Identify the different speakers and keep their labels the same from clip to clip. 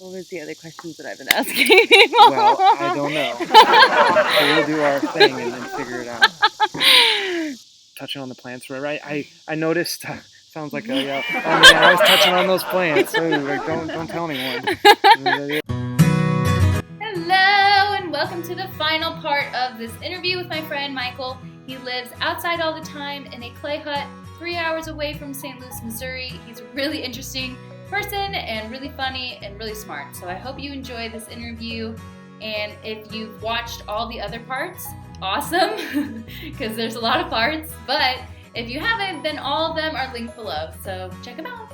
Speaker 1: What was the other questions that I've been asking people?
Speaker 2: Well, I don't know. So we'll do our thing and then figure it out. Touching on the plants, right? I noticed. Sounds like a yeah. Oh man, I was touching on those plants. Ooh, like, don't tell anyone.
Speaker 3: Hello, and welcome to the final part of this interview with my friend Michael. He lives outside all the time in a clay hut 3 hours away from St. Louis, Missouri. He's a really interesting person and really funny and really smart. So I hope you enjoy this interview. And if you've watched all the other parts, awesome, because there's a lot of parts. But if you haven't, then all of them are linked below. So check them out.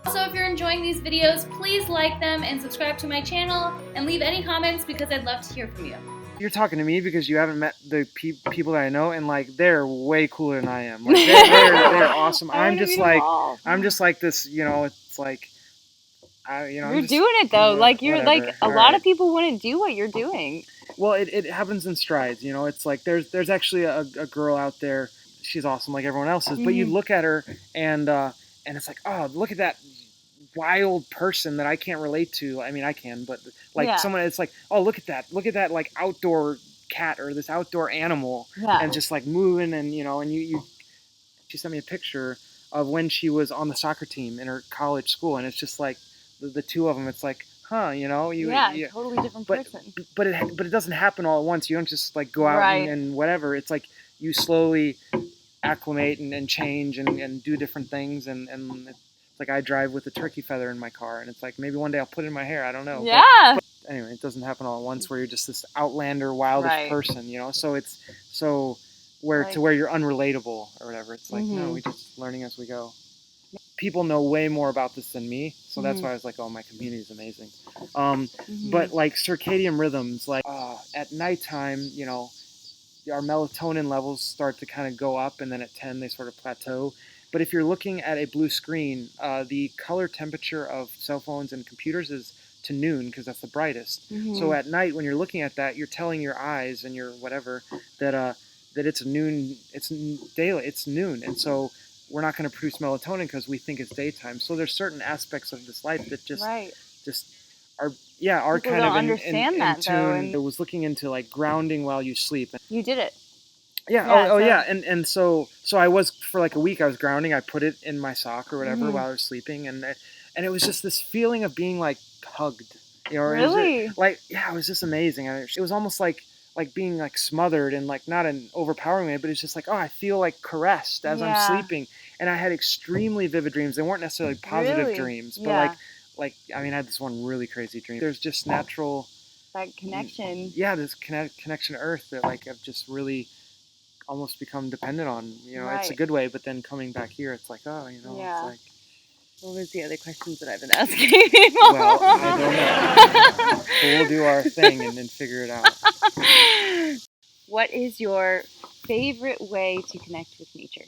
Speaker 3: Also, if you're enjoying these videos, please like them and subscribe to my channel and leave any comments because I'd love to hear from you.
Speaker 2: You're talking to me because you haven't met the people that I know, and like they're way cooler than I am. Like they're awesome. I'm just like this, you know. It's like
Speaker 1: you're doing it though. Like you're
Speaker 2: whatever.
Speaker 1: like a lot of people wouldn't do what you're doing.
Speaker 2: Well, it happens in strides, you know. It's like there's actually a girl out there. She's awesome like everyone else is, but you look at her and it's like, oh, look at that wild person that I can't relate to. I mean, I can, but like someone, it's like, oh, look at that like outdoor cat or this outdoor animal, and just like moving, and you know, and she sent me a picture of when she was on the soccer team in her college school, and it's just like the two of them. It's like, huh, you know,
Speaker 1: totally different person.
Speaker 2: But it doesn't happen all at once. You don't just like go out and whatever. It's like you slowly acclimate and change and do different things, and it's like I drive with a turkey feather in my car, and it's like maybe one day I'll put it in my hair. I don't know. But anyway, it doesn't happen all at once where you're just this outlander, wildish person, you know. So it's to where you're unrelatable or whatever. It's like no, we're just learning as we go. People know way more about this than me, so that's why I was like, oh, my community is amazing. But like circadian rhythms, like at nighttime, you know, our melatonin levels start to kind of go up, and then at 10 they sort of plateau. But if you're looking at a blue screen, the color temperature of cell phones and computers is to noon because that's the brightest. So at night when you're looking at that, you're telling your eyes and your whatever that it's noon, it's daylight, it's noon, and so we're not going to produce melatonin because we think it's daytime. So there's certain aspects of this life that just are
Speaker 1: People
Speaker 2: kind of
Speaker 1: understand that
Speaker 2: tune.
Speaker 1: though. And
Speaker 2: I was looking into like grounding while you sleep.
Speaker 1: You did it.
Speaker 2: Yeah. And so I was, for like a week I was grounding. I put it in my sock or whatever while I was sleeping, and it was just this feeling of being like hugged. You know,
Speaker 1: really?
Speaker 2: It was just amazing. It was almost like being like smothered, and like not an overpowering way, but it's just like, oh, I feel like caressed as I'm sleeping. And I had extremely vivid dreams. They weren't necessarily positive dreams, but like I mean, I had this one really crazy dream. There's just natural
Speaker 1: that connection.
Speaker 2: Yeah, this connection to Earth that like I've just really almost become dependent on. You know, it's a good way, but then coming back here, it's like, oh, you know, it's like.
Speaker 1: What was the other questions that I've been asking people?
Speaker 2: Well, I don't know. So we'll do our thing and then figure it out.
Speaker 1: What is your favorite way to connect with nature?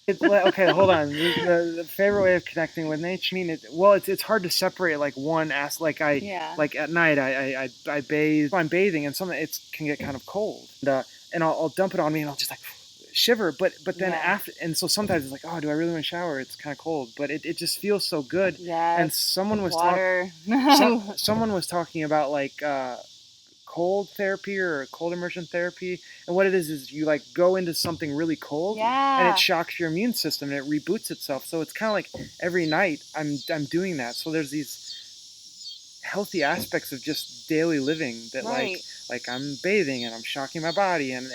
Speaker 2: Okay, hold on. The favorite way of connecting with nature. I mean, it's hard to separate like one aspect. Like at night I bathe. I'm bathing, and something it can get kind of cold, and I'll dump it on me, and I'll just like shiver. But then after, and so sometimes it's like, oh, do I really want to shower? It's kind of cold, but it just feels so good.
Speaker 1: Yeah.
Speaker 2: And someone was someone was talking about like cold therapy or cold immersion therapy, and what it is you like go into something really cold, and it shocks your immune system and it reboots itself. So it's kind of like every night I'm doing that. So there's these healthy aspects of just daily living that like I'm bathing and I'm shocking my body, and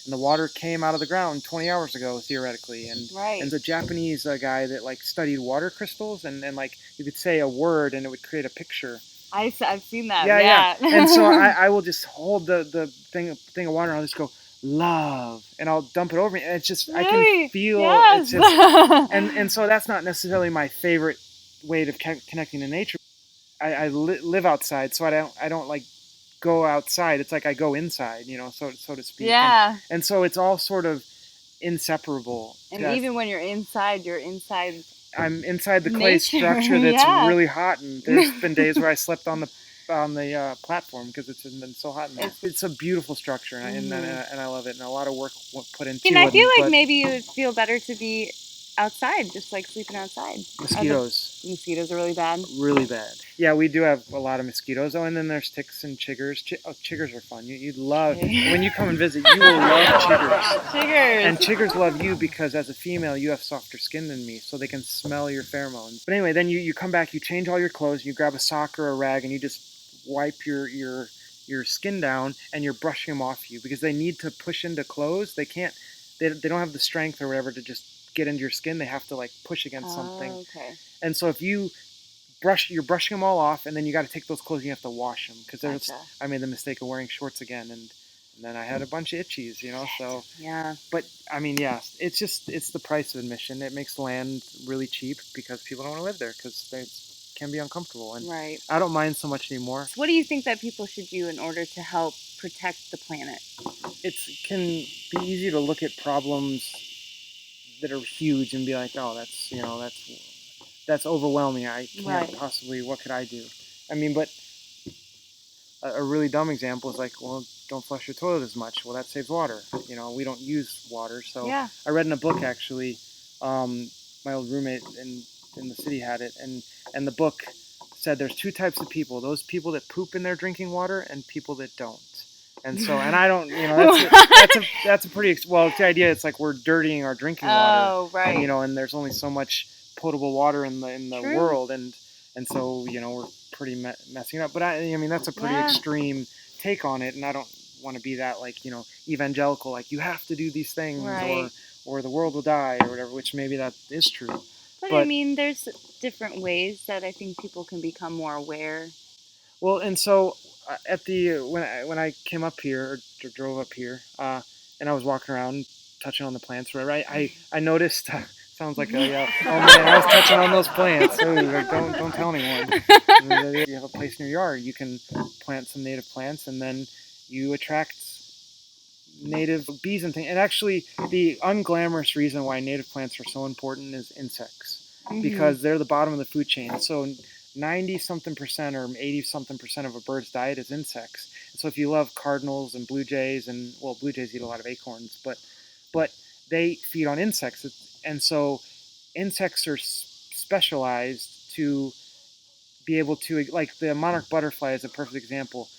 Speaker 2: the water came out of the ground 20 hours ago theoretically, and the Japanese guy that like studied water crystals, and like you could say a word and it would create a picture.
Speaker 1: I've seen that.
Speaker 2: Yeah. And so I will just hold the thing of water, and I'll just go love, and I'll dump it over me, and it's just I can feel it's just, and so that's not necessarily my favorite way of connecting to nature. I live outside, so I don't like go outside. It's like I go inside, you know, so to speak.
Speaker 1: Yeah.
Speaker 2: And so it's all sort of inseparable.
Speaker 1: And even when you're inside,
Speaker 2: I'm inside the clay structure that's really hot, and there's been days where I slept on the platform because it's been so hot in there. It's a beautiful structure, and I love it, and a lot of work put into it.
Speaker 1: And I feel like maybe it would feel better to be outside, just like sleeping outside.
Speaker 2: Mosquitoes.
Speaker 1: Mosquitoes are really bad.
Speaker 2: Really bad. Yeah, we do have a lot of mosquitoes. Oh, and then there's ticks and chiggers. Chiggers are fun. You'd love, when you come and visit, you will love chiggers.
Speaker 1: Chiggers.
Speaker 2: And chiggers love you because as a female, you have softer skin than me, so they can smell your pheromones. But anyway, then you come back, you change all your clothes, you grab a sock or a rag, and you just wipe your skin down, and you're brushing them off you because they need to push into clothes. They can't. They don't have the strength or whatever to just get into your skin. They have to like push against something.
Speaker 1: Okay.
Speaker 2: And so if you're brushing them all off, and then you got to take those clothes and you have to wash them because I made the mistake of wearing shorts again, and then I had a bunch of itchies, so
Speaker 1: yeah.
Speaker 2: But I mean, yeah, it's the price of admission. It makes land really cheap because people don't want to live there because they can be uncomfortable, and
Speaker 1: right.
Speaker 2: I don't mind so much anymore.
Speaker 1: So what do you think that people should do in order to help protect the planet?
Speaker 2: It can be easy to look at problems that are huge and be like, oh, that's overwhelming. I can't possibly. What could I do? I mean, but a really dumb example is like, well, don't flush your toilet as much. Well, that saves water. We don't use water. So
Speaker 1: yeah.
Speaker 2: I read in a book, actually, my old roommate in the city had it, and the book said there's two types of people: those people that poop in their drinking water and people that don't. And so, and I don't, that's a pretty, well, it's the idea. It's like we're dirtying our drinking water.
Speaker 1: Oh, right.
Speaker 2: And, and there's only so much potable water in the world, and so we're pretty messing it up. But I mean that's a pretty extreme take on it, and I don't want to be that like evangelical, like you have to do these things, or the world will die or whatever. Which maybe that is true.
Speaker 1: But I mean, there's different ways that I think people can become more aware.
Speaker 2: Well, and so at the when I came up here or drove up here, and I was walking around touching on the plants, whatever, I noticed. Sounds like oh man, I was touching on those plants. Ooh, don't tell anyone. You have a place in your yard, you can plant some native plants, and then you attract native bees and things. And actually, the unglamorous reason why native plants are so important is insects, because they're the bottom of the food chain. So 90-something% or 80-something% of a bird's diet is insects. So if you love cardinals and blue jays, and well, blue jays eat a lot of acorns, but they feed on insects. And so insects are specialized to be able to, like the monarch butterfly is a perfect example.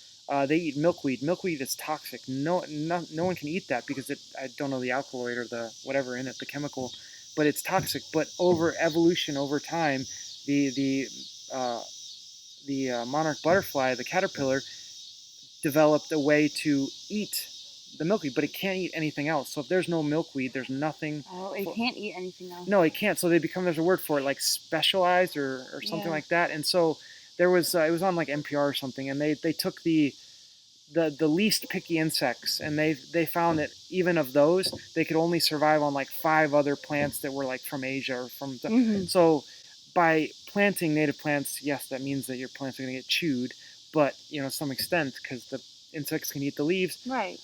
Speaker 2: They eat milkweed. Milkweed is toxic. No one can eat that because I don't know the alkaloid or the whatever in it, the chemical, but it's toxic. But over evolution, over time, the monarch butterfly, the caterpillar, developed a way to eat the milkweed, but it can't eat anything else. So if there's no milkweed, there's nothing.
Speaker 1: Oh, it can't eat anything else.
Speaker 2: No, it can't. So there's a word for it, like specialized or something like that. And so there was it was on like NPR or something, and they took the least picky insects, and they found that even of those, they could only survive on like 5 other plants that were like from Asia or from. So by planting native plants, yes, that means that your plants are going to get chewed, but to some extent, because the insects can eat the leaves.
Speaker 1: Right.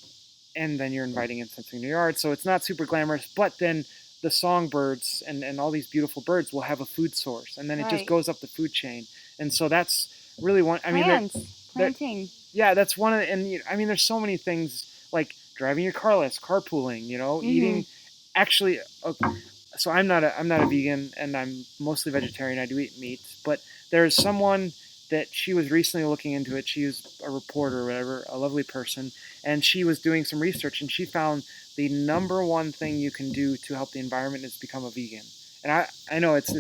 Speaker 2: And then you're inviting insects in your yard. So it's not super glamorous, but then the songbirds and all these beautiful birds will have a food source, and then it just goes up the food chain. And so that's really one. I mean,
Speaker 1: planting.
Speaker 2: Yeah, that's one of the, and I mean, there's so many things like driving your car less, carpooling, eating. Actually, so I'm not a vegan, and I'm mostly vegetarian. I do eat meat, but there's someone that she was recently looking into it. She was a reporter or whatever, a lovely person, and she was doing some research, and she found the number one thing you can do to help the environment is become a vegan. And I know it's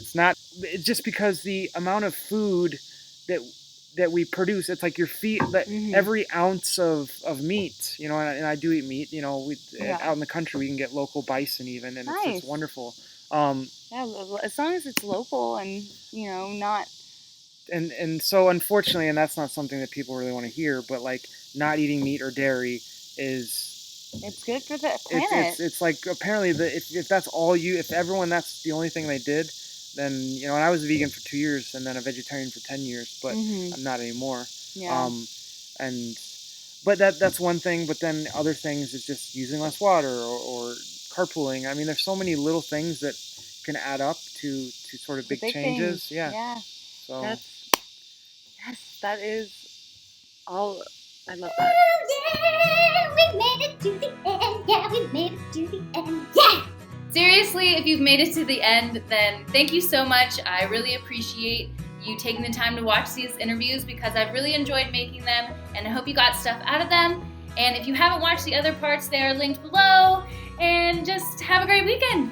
Speaker 2: just because the amount of food that we produce, it's like your feet, every ounce of meat, and I do eat meat, out in the country we can get local bison even, and it's wonderful.
Speaker 1: As long as it's local and, not.
Speaker 2: And so unfortunately, and that's not something that people really want to hear, but like not eating meat or dairy
Speaker 1: it's good for the planet.
Speaker 2: It's like apparently if that's all if everyone that's the only thing they did, then and I was a vegan for 2 years and then a vegetarian for 10 years, but I'm not anymore.
Speaker 1: Yeah.
Speaker 2: But that's one thing, but then other things is just using less water or carpooling. I mean, there's so many little things that can add up to sort of big changes.
Speaker 1: Things. Yeah.
Speaker 2: So
Speaker 1: that is all. I love that.
Speaker 3: Oh, yeah, we made it to the end. Yeah, we made it to the end. Yeah! Seriously, if you've made it to the end, then thank you so much. I really appreciate you taking the time to watch these interviews because I've really enjoyed making them, and I hope you got stuff out of them. And if you haven't watched the other parts, they are linked below. And just have a great weekend.